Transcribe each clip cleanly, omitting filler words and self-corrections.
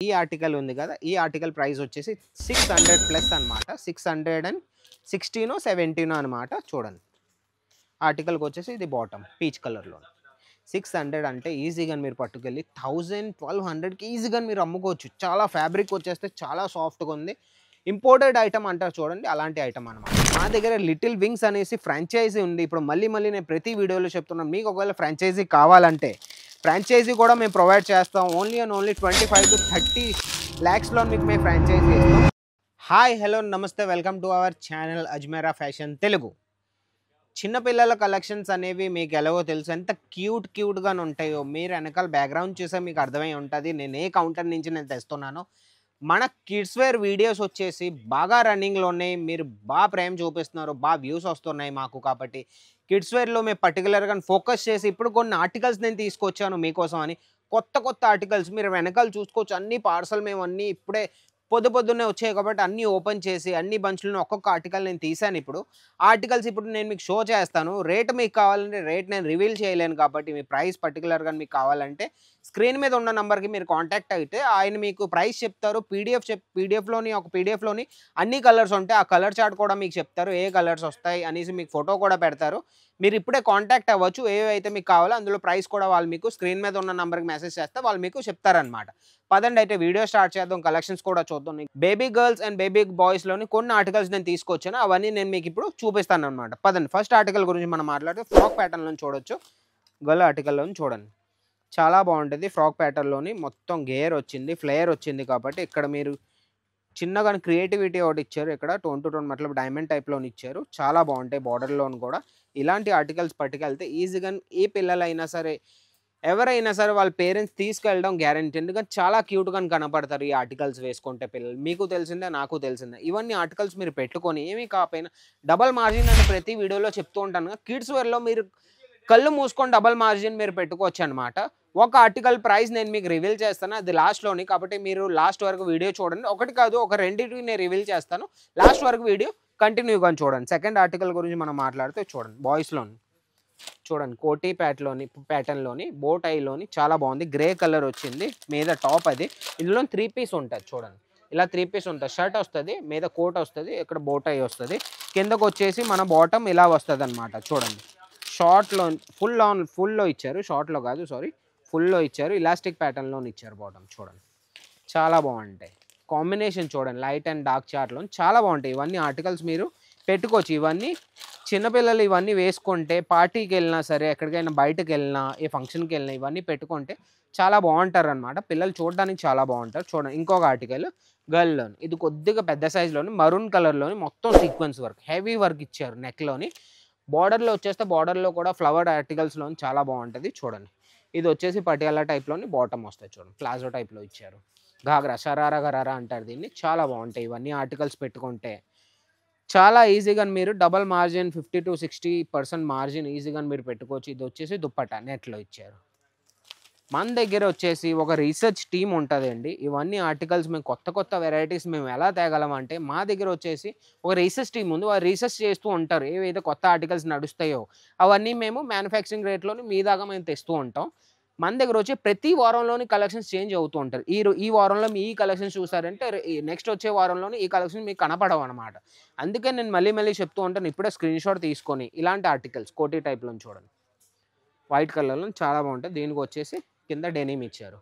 ఈ ఆర్టికల్ ఉంది కదా, ఈ ఆర్టికల్ ప్రైస్ వచ్చేసి 600 ప్లస్ అనమాట. 616 17 అనమాట. చూడండి, ఆర్టికల్కి వచ్చేసి ఇది బాటమ్ పీచ్ కలర్లో. 600 అంటే ఈజీగా మీరు పట్టుకెళ్ళి 1000-1200కి ఈజీగా మీరు అమ్ముకోవచ్చు. చాలా ఫ్యాబ్రిక్ వచ్చేస్తే చాలా సాఫ్ట్గా ఉంది. ఇంపోర్టెడ్ ఐటమ్ అంటారు చూడండి, అలాంటి ఐటమ్ అనమాట. మా దగ్గర లిటిల్ వింగ్స్ అనేసి ఫ్రాంచైజీ ఉంది. ఇప్పుడు మళ్ళీ నేను ప్రతి వీడియోలో చెప్తున్నాను, మీకు ఒకవేళ ఫ్రాంచైజీ కావాలంటే ఫ్రాంచైజీ కూడా మేము ప్రొవైడ్ చేస్తాం. ఓన్లీ 25 to 30 lakhsలో మీకు మేము ఫ్రాంచైజీ ఇస్తాం. హాయ్, హలో, నమస్తే, welcome to our channel Ajmera fashion Telugu. చిన్నపిల్లల కలెక్షన్స్ అనేవి మీకు ఎలాగో తెలుసు, ఎంత క్యూట్గా ఉంటాయో. మీరు వెనకాల బ్యాక్గ్రౌండ్ చూసే మీకు అర్థమై ఉంటుంది నేను ఏ కౌంటర్ నుంచి నేను తెస్తున్నానో. మన కిడ్స్ వేర్ వీడియోస్ వచ్చేసి బాగా రన్నింగ్లో ఉన్నాయి. మీరు బాగా ప్రేమ చూపిస్తున్నారు, బాగా వ్యూస్ వస్తున్నాయి మాకు. కాబట్టి కిడ్స్ వేర్లో మేము పర్టికులర్గా ఫోకస్ చేసి ఇప్పుడు కొన్ని ఆర్టికల్స్ నేను తీసుకొచ్చాను మీకోసం అని. కొత్త ఆర్టికల్స్ మీరు వెనకాల చూసుకోవచ్చు. అన్ని పార్సల్ మేము అన్నీ ఇప్పుడే పొద్దున్నే వచ్చాయి కాబట్టి అన్నీ ఓపెన్ చేసి అన్ని బంచ్లను ఒక్కొక్క ఆర్టికల్ నేను తీసాను. ఇప్పుడు ఆర్టికల్స్ ఇప్పుడు నేను మీకు షో చేస్తాను. రేట్ మీకు కావాలంటే రేట్ నేను రివీల్ చేయలేను కాబట్టి మీ ప్రైస్ పర్టికులర్గా మీకు కావాలంటే స్క్రీన్ మీద ఉన్న నెంబర్కి మీరు కాంటాక్ట్ అయితే ఆయన మీకు ప్రైస్ చెప్తారు. పీడిఎఫ్లోని అన్ని కలర్స్ ఉంటాయి. ఆ కలర్ చార్ట్ కూడా మీకు చెప్తారు, ఏ కలర్స్ వస్తాయి అనేసి మీకు ఫోటో కూడా పెడతారు. మీరు ఇప్పుడే కాంటాక్ట్ అవ్వచ్చు. ఏవైతే మీకు కావాలో అందులో ప్రైస్ కూడా వాళ్ళు మీకు స్క్రీన్ మీద ఉన్న నెంబర్కి మెసేజ్ చేస్తే వాళ్ళు మీకు చెప్తారనమాట. పదండి అయితే వీడియో స్టార్ట్ చేద్దాం. కలెక్షన్స్ కూడా చూద్దాం. బేబీ గర్ల్స్ అండ్ బేబీ బాయ్స్లోని కొన్ని ఆర్టికల్స్ నేను తీసుకొచ్చాను, అవన్నీ నేను మీకు ఇప్పుడు చూపిస్తాను అనమాట. పదండి, ఫస్ట్ ఆర్టికల్ గురించి మనం మాట్లాడితే ఫ్రాక్ ప్యాటర్న్లో చూడొచ్చు. గర్ల్ ఆర్టికల్లోని చూడండి, చాలా బాగుంటుంది. ఫ్రాక్ ప్యాటర్న్లోని మొత్తం గేర్ వచ్చింది, ఫ్లేయర్ వచ్చింది. కాబట్టి ఇక్కడ మీరు చిన్నగా క్రియేటివిటీ ఒకటి ఇచ్చారు. ఇక్కడ టోన్ టు టోన్ మతలబ్ డైమండ్ టైప్లోని ఇచ్చారు. చాలా బాగుంటాయి. బార్డర్లోని కూడా ఇలాంటి ఆర్టికల్స్ పట్టుకెళ్తే ఈజీగా ఏ పిల్లలైనా సరే, ఎవరైనా సరే వాళ్ళ పేరెంట్స్ తీసుకెళ్ళడం గ్యారెంటీ. ఎందుకంటే చాలా క్యూట్గా కనపడతారు ఈ ఆర్టికల్స్ వేసుకుంటే పిల్లలు. మీకు తెలిసిందే, నాకు తెలిసిందే. ఇవన్నీ ఆర్టికల్స్ మీరు పెట్టుకొని ఏమీ కాకపోయినా డబల్ మార్జిన్ అని ప్రతి వీడియోలో చెప్తూ ఉంటాను. కిడ్స్ వేర్లో మీరు కళ్ళు మూసుకొని డబల్ మార్జిన్ మీరు పెట్టుకోవచ్చు అనమాట. ఒక ఆర్టికల్ ప్రైస్ నేను మీకు రివీల్ చేస్తాను, అది లాస్ట్లోని. కాబట్టి మీరు లాస్ట్ వరకు వీడియో చూడండి. ఒకటి కాదు, ఒక రెండింటికి నేను రివీల్ చేస్తాను. లాస్ట్ వరకు వీడియో కంటిన్యూగా చూడండి. సెకండ్ ఆర్టికల్ గురించి మనం మాట్లాడితే చూడండి, బాయ్స్లోని చూడండి, కోటీ ప్యాటర్న్లోని బోటైలోని చాలా బాగుంది. గ్రే కలర్ వచ్చింది మీద టాప్. అది ఇందులో 3 పీస్ ఉంటుంది చూడండి. ఇలా 3 పీస్ ఉంటుంది. షర్ట్ వస్తుంది, మీద కోట్ వస్తుంది, ఇక్కడ బోటై వస్తుంది. కిందకు వచ్చేసి మన బాటమ్ ఇలా వస్తుంది అనమాట. చూడండి, షార్ట్లో ఫుల్లో ఇచ్చారు, షార్ట్లో కాదు సారీ, ఫుల్లో ఇచ్చారు. ఇలాస్టిక్ ప్యాటర్న్లో ఇచ్చారు బాటమ్. చూడండి, చాలా బాగుంటాయి. కాంబినేషన్ చూడండి, లైట్ అండ్ డార్క్ చార్ట్లో చాలా బాగుంటాయి. ఇవన్నీ ఆర్టికల్స్ మీరు పెట్టుకోవచ్చు. ఇవన్నీ చిన్నపిల్లలు ఇవన్నీ వేసుకుంటే పార్టీకి వెళ్ళినా సరే, ఎక్కడికైనా బయటకు వెళ్ళినా, ఏ ఫంక్షన్కి వెళ్ళినా ఇవన్నీ పెట్టుకుంటే చాలా బాగుంటారు అనమాట. పిల్లలు చూడడానికి చాలా బాగుంటారు. చూడండి, ఇంకొక ఆర్టికల్ గర్ల్లోని, ఇది కొద్దిగా పెద్ద సైజులోని మరూన్ కలర్లోని మొత్తం సీక్వెన్స్ వర్క్, హెవీ వర్క్ ఇచ్చారు నెక్లోని. బార్డర్లో వచ్చేస్తే బార్డర్లో కూడా ఫ్లవర్ ఆర్టికల్స్లోని చాలా బాగుంటుంది. చూడండి, ఇది వచ్చేసి పటియాలా టైప్లోని బాటమ్ వస్తుంది. చూడండి, ప్లాజో టైప్లో ఇచ్చారు. ఘాగ్రా, షరారా గరారా అంటారు దీన్ని. చాలా బాగుంటాయి ఇవన్నీ ఆర్టికల్స్ పెట్టుకుంటే. చాలా ఈజీగా మీరు డబల్ మార్జిన్ 50 to 60% మార్జిన్ ఈజీగా మీరు పెట్టుకోవచ్చు. ఇది వచ్చేసి దుప్పట్టా నెట్లో ఇచ్చారు. మన దగ్గర వచ్చేసి ఒక రీసెర్చ్ టీమ్ ఉంటుందండి. ఇవన్నీ ఆర్టికల్స్ మేము కొత్త వెరైటీస్ మేము ఎలా తేగలం అంటే, మా దగ్గర వచ్చేసి ఒక రీసెర్చ్ టీమ్ ఉంది. వాళ్ళు రీసెర్చ్ చేస్తూ ఉంటారు. ఏవైతే కొత్త ఆర్టికల్స్ నడుస్తాయో అవన్నీ మేము మ్యానుఫ్యాక్చరింగ్ రేట్లోని మీ దాకా మేము తెస్తూ ఉంటాం. మన దగ్గర వచ్చి ప్రతి వారంలోని కలెక్షన్స్ చేంజ్ అవుతూ ఉంటారు. ఈ వారంలో మీ ఈ కలెక్షన్స్ చూసారంటే నెక్స్ట్ వచ్చే వారంలోని ఈ కలెక్షన్ మీకు కనపడవు అనమాట. అందుకే నేను మళ్ళీ చెప్తూ ఉంటాను, ఇప్పుడే స్క్రీన్ షాట్ తీసుకొని ఇలాంటి ఆర్టికల్స్ కోటీ టైప్లో చూడండి, వైట్ కలర్లో చాలా బాగుంటాయి. దీనికి వచ్చేసి కింద డెనిమ్ ఇచ్చారు.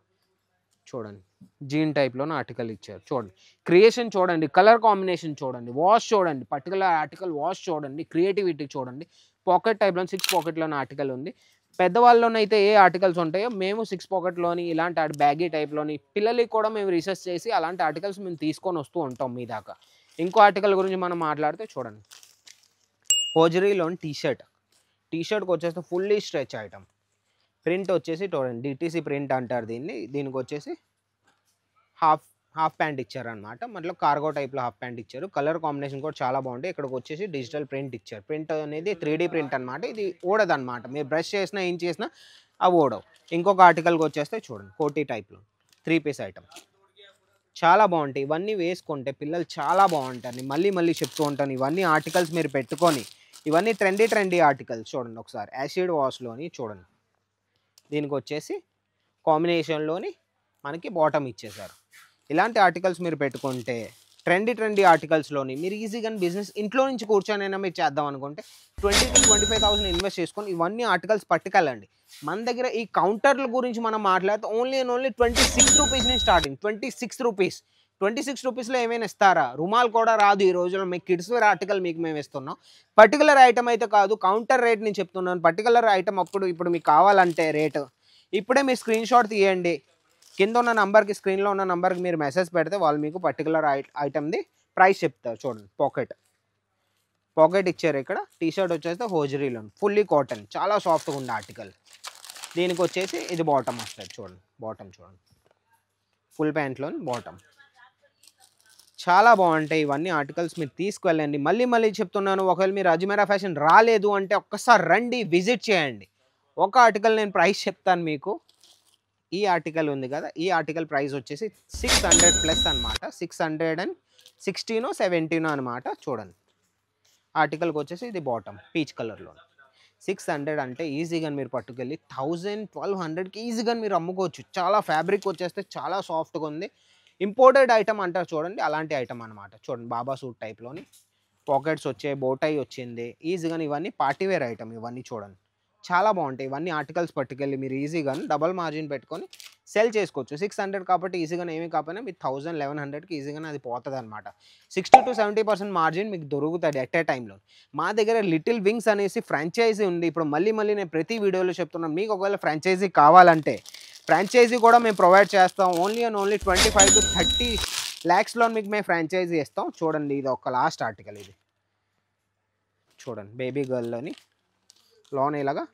చూడండి, జీన్ టైప్లోనే ఆర్టికల్ ఇచ్చారు. చూడండి, క్రియేషన్ చూడండి, కలర్ కాంబినేషన్ చూడండి, వాష్ చూడండి, పర్టికులర్ ఆర్టికల్ వాష్ చూడండి, క్రియేటివిటీ చూడండి. పాకెట్ టైప్లో 6 పాకెట్లోనే ఆర్టికల్ ఉంది. పెద్దవాళ్ళలోనైతే ఏ ఆర్టికల్స్ ఉంటాయో మేము 6 పాకెట్లోని ఇలాంటి బ్యాగీ టైప్లోని పిల్లలకి కూడా మేము రీసెర్చ్ చేసి అలాంటి ఆర్టికల్స్ మేము తీసుకొని వస్తూ ఉంటాం మీ దాకా. ఇంకో ఆర్టికల్ గురించి మనం మాట్లాడితే చూడండి, హోజరీలోని టీషర్ట్కి వచ్చేస్తే ఫుల్లీ స్ట్రెచ్ ఐటమ్. ప్రింట్ వచ్చేసి చూడండి, డిటీసీ ప్రింట్ అంటారు దీన్ని. దీనికి వచ్చేసి హాఫ్ ప్యాంట్ ఇచ్చారనమాట. మళ్ళీ కార్గో టైప్లో హాఫ్ ప్యాంట్ ఇచ్చారు. కలర్ కాంబినేషన్ కూడా చాలా బాగుంది. ఇక్కడికి వచ్చేసి డిజిటల్ ప్రింట్ ఇచ్చారు. ప్రింట్ అనేది 3D ప్రింట్ అనమాట. ఇది ఓడదనమాట, మీరు బ్రష్ చేసినా ఏం చేసినా అవి ఓడవు. ఇంకొక ఆర్టికల్కి వచ్చేస్తే చూడండి, కోటీ టైప్లో 3 పీస్ ఐటమ్. చాలా బాగుంటాయి. ఇవన్నీ వేసుకుంటే పిల్లలు చాలా బాగుంటారు. మళ్ళీ చెప్తూ ఉంటాను, ఇవన్నీ ఆర్టికల్స్ మీరు పెట్టుకొని, ఇవన్నీ ట్రెండీ ఆర్టికల్స్. చూడండి ఒకసారి, యాసిడ్ వాష్లోని చూడండి, దీనికి వచ్చేసి కాంబినేషన్లోని మనకి బాటమ్ ఇచ్చేసారు. ఇలాంటి ఆర్టికల్స్ మీరు పెట్టుకుంటే ట్రెండీ ఆర్టికల్స్లోని మీరు ఈజీగా బిజినెస్ ఇంట్లో నుంచి కూర్చొనైనా మీరు చేద్దాం అనుకుంటే 20,000 to 25,000 ఇన్వెస్ట్ చేసుకొని ఇవన్నీ ఆర్టికల్స్ పట్టుకెళ్ళండి. మన దగ్గర ఈ కౌంటర్ల గురించి మనం మాట్లాడితే ఓన్లీ 26 రూపీస్ నుంచి స్టార్టింగ్. 26 రూపీస్. 26 రూపీస్లో ఏమైనా ఇస్తారా? రుమాల్ కూడా రాదు ఈ రోజుల్లో. మీకు కిడ్స్ వేర్ ఆర్టికల్ మీకు మేము ఇస్తున్నాం. పర్టికులర్ ఐటమ్ అయితే కాదు, కౌంటర్ రేట్ నేను చెప్తున్నాను. పర్టికులర్ ఐటమ్ ఇప్పుడు మీకు కావాలంటే రేటు ఇప్పుడే మీరు స్క్రీన్ షాట్ తీయండి. కింద ఉన్న నంబర్కి, స్క్రీన్లో ఉన్న నంబర్కి మీరు మెసేజ్ పెడితే వాళ్ళు మీకు పర్టికులర్ ఐటమ్ది ప్రైస్ చెప్తారు. చూడండి, పాకెట్ ఇచ్చారు. ఇక్కడ టీషర్ట్ వచ్చేస్తే హోజరీలో ఫుల్లీ కాటన్, చాలా సాఫ్ట్గా ఉంది ఆర్టికల్. దీనికి వచ్చేసి ఇది బాటమ్ వస్తుంది. చూడండి, బాటమ్ చూడండి, ఫుల్ ప్యాంట్లోని బాటమ్. చాలా బాగుంటాయి ఇవన్నీ ఆర్టికల్స్. మీరు తీసుకువెళ్ళండి. మళ్ళీ చెప్తున్నాను, ఒకవేళ మీరు అజ్మీరా ఫ్యాషన్ రాలేదు అంటే ఒక్కసారి రండి, విజిట్ చేయండి. ఒక ఆర్టికల్ నేను ప్రైస్ చెప్తాను మీకు. ఈ ఆర్టికల్ ఉంది కదా, ఈ ఆర్టికల్ ప్రైస్ వచ్చేసి 600+ అనమాట. 616 17 అనమాట. చూడండి, ఆర్టికల్కి వచ్చేసి ఇది బాటమ్ పీచ్ కలర్లో. 600 అంటే ఈజీగా మీరు పట్టుకెళ్ళి 1000-1200కి ఈజీగా మీరు అమ్ముకోవచ్చు. చాలా ఫ్యాబ్రిక్ వచ్చేస్తే చాలా సాఫ్ట్గా ఉంది. ఇంపోర్టెడ్ ఐటమ్ అంటారు చూడండి, అలాంటి ఐటమ్ అనమాట. చూడండి, బాబా సూట్ టైప్లోని పాకెట్స్ వచ్చాయి, బోటై వచ్చింది. ఈజీగా ఇవన్నీ పార్టీవేర్ ఐటమ్. ఇవన్నీ చూడండి, చాలా బాగుంటాయి. ఇవన్నీ ఆర్టికల్స్ పట్టుకెళ్ళి మీరు ఈజీగా డబల్ మార్జిన్ పెట్టుకొని సెల్ చేసుకోవచ్చు. 600 కాబట్టి ఈజీగా ఏమీ కాకపోయినా మీరు 1000-1100కి ఈజీగానే అది పోతుంది అనమాట. 60-70% మార్జిన్ మీకు దొరుకుతుంది ఎట్ ఏ టైంలో. మా దగ్గర లిటిల్ వింగ్స్ అనేసి ఫ్రాంచైజీ ఉంది. ఇప్పుడు మళ్ళీ నేను ప్రతి వీడియోలో చెప్తున్నాను, మీకు ఒకవేళ ఫ్రాంచైజీ కావాలంటే ఫ్రాంచైజీ కూడా మేము ప్రొవైడ్ చేస్తాం. ఓన్లీ 25 to 30 lakhsలో మీకు మేము ఫ్రాంచైజీ ఇస్తాం. చూడండి, ఇది ఒక లాస్ట్ ఆర్టికల్. ఇది చూడండి, బేబీ గర్ల్లోని లోన్ ఇలాగా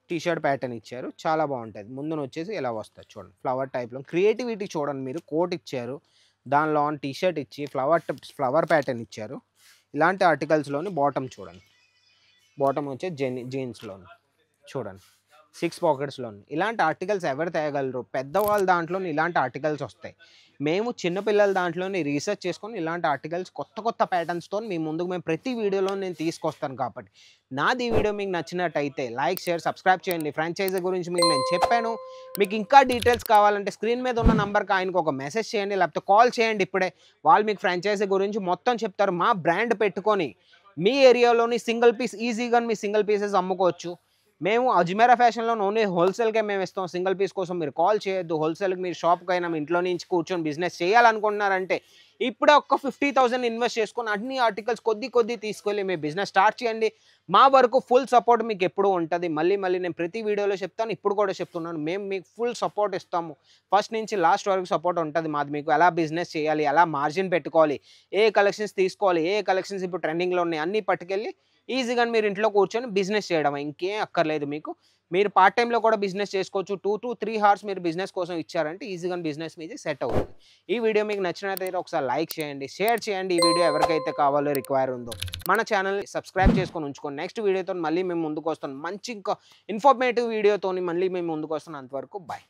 టీషర్ట్ ప్యాటర్న్ ఇచ్చారు, చాలా బాగుంటుంది. ముందున వచ్చేసి ఇలా వస్తుంది. చూడండి, ఫ్లవర్ టైప్లో క్రియేటివిటీ చూడండి. మీరు కోట్ ఇచ్చారు, దానిలో టీషర్ట్ ఇచ్చి ఫ్లవర్ ప్యాటర్న్ ఇచ్చారు. ఇలాంటి ఆర్టికల్స్లోని బాటమ్ చూడండి, బాటమ్ వచ్చే జీన్స్లోని చూడండి, 6 పాకెట్స్లోని. ఇలాంటి ఆర్టికల్స్ ఎవరు తేగలరు? పెద్దవాళ్ళ దాంట్లోని ఇలాంటి ఆర్టికల్స్ వస్తాయి. మేము చిన్నపిల్లల దాంట్లోని రీసెర్చ్ చేసుకొని ఇలాంటి ఆర్టికల్స్ కొత్త ప్యాటర్న్స్తో మీ ముందుకు మేము ప్రతి వీడియోలో నేను తీసుకొస్తాను. కాబట్టి నాది ఈ వీడియో మీకు నచ్చినట్టయితే లైక్, షేర్, సబ్స్క్రైబ్ చేయండి. ఫ్రాంచైజీ గురించి మీకు నేను చెప్పాను. మీకు ఇంకా డీటెయిల్స్ కావాలంటే స్క్రీన్ మీద ఉన్న నెంబర్కి ఆయనకు ఒక మెసేజ్ చేయండి, లేకపోతే కాల్ చేయండి. ఇప్పుడే వాళ్ళు మీకు ఫ్రాంచైజీ గురించి మొత్తం చెప్తారు. మా బ్రాండ్ పెట్టుకొని మీ ఏరియాలోని సింగిల్ పీస్ ఈజీగా మీ సింగిల్ పీసెస్ అమ్ముకోవచ్చు. మేము అజ్మీరా ఫ్యాషన్లో ఓన్లీ హోల్సేల్కే మేము ఇస్తాం. సింగిల్ పీస్ కోసం మీరు కాల్ చేయొద్దు. హోల్సేల్కి మీరు షాప్కి అయినా మీ ఇంట్లో నుంచి కూర్చొని బిజినెస్ చేయాలనుకుంటున్నారంటే ఇప్పుడే ఒక 50,000 ఇన్వెస్ట్ చేసుకొని అన్ని ఆర్టికల్స్ కొద్ది తీసుకెళ్ళి మీ బిజినెస్ స్టార్ట్ చేయండి. మా వరకు ఫుల్ సపోర్ట్ మీకు ఎప్పుడూ ఉంటుంది. మళ్ళీ నేను ప్రతి వీడియోలో చెప్తాను, ఇప్పుడు కూడా చెప్తున్నాను, మేము మీకు ఫుల్ సపోర్ట్ ఇస్తాము. ఫస్ట్ నుంచి లాస్ట్ వరకు సపోర్ట్ ఉంటుంది మాది. మీకు ఎలా బిజినెస్ చేయాలి, ఎలా మార్జిన్ పెట్టుకోవాలి, ఏ కలెక్షన్స్ తీసుకోవాలి, ఏ కలెక్షన్స్ ఇప్పుడు ట్రెండింగ్లో ఉన్నాయి అన్నీ పట్టుకెళ్ళి ఈజీగా మీరు ఇంట్లో కూర్చొని బిజినెస్ చేయడం, ఇంకేం అక్కర్లేదు మీకు. మీరు పార్ట్ టైంలో కూడా బిజినెస్ చేసుకోవచ్చు. 2 to 3 hours మీరు బిజినెస్ కోసం ఇచ్చారంటే ఈజీగా బిజినెస్ మీది సెట్ అవుతుంది. ఈ వీడియో మీకు నచ్చినట్లయితే ఒకసారి లైక్ చేయండి, షేర్ చేయండి. ఈ వీడియో ఎవరికైతే కావాలో రిక్వైర్ ఉందో మన ఛానల్ని సబ్స్క్రైబ్ చేసుకొని ఉంచుకోండి. నెక్స్ట్ వీడియోతో మళ్ళీ మేము ముందుకు వస్తాం. మంచి ఇంకా ఇన్ఫర్మేటివ్ వీడియోతో మళ్ళీ మేము ముందుకు వస్తాం. అంతవరకు బాయ్.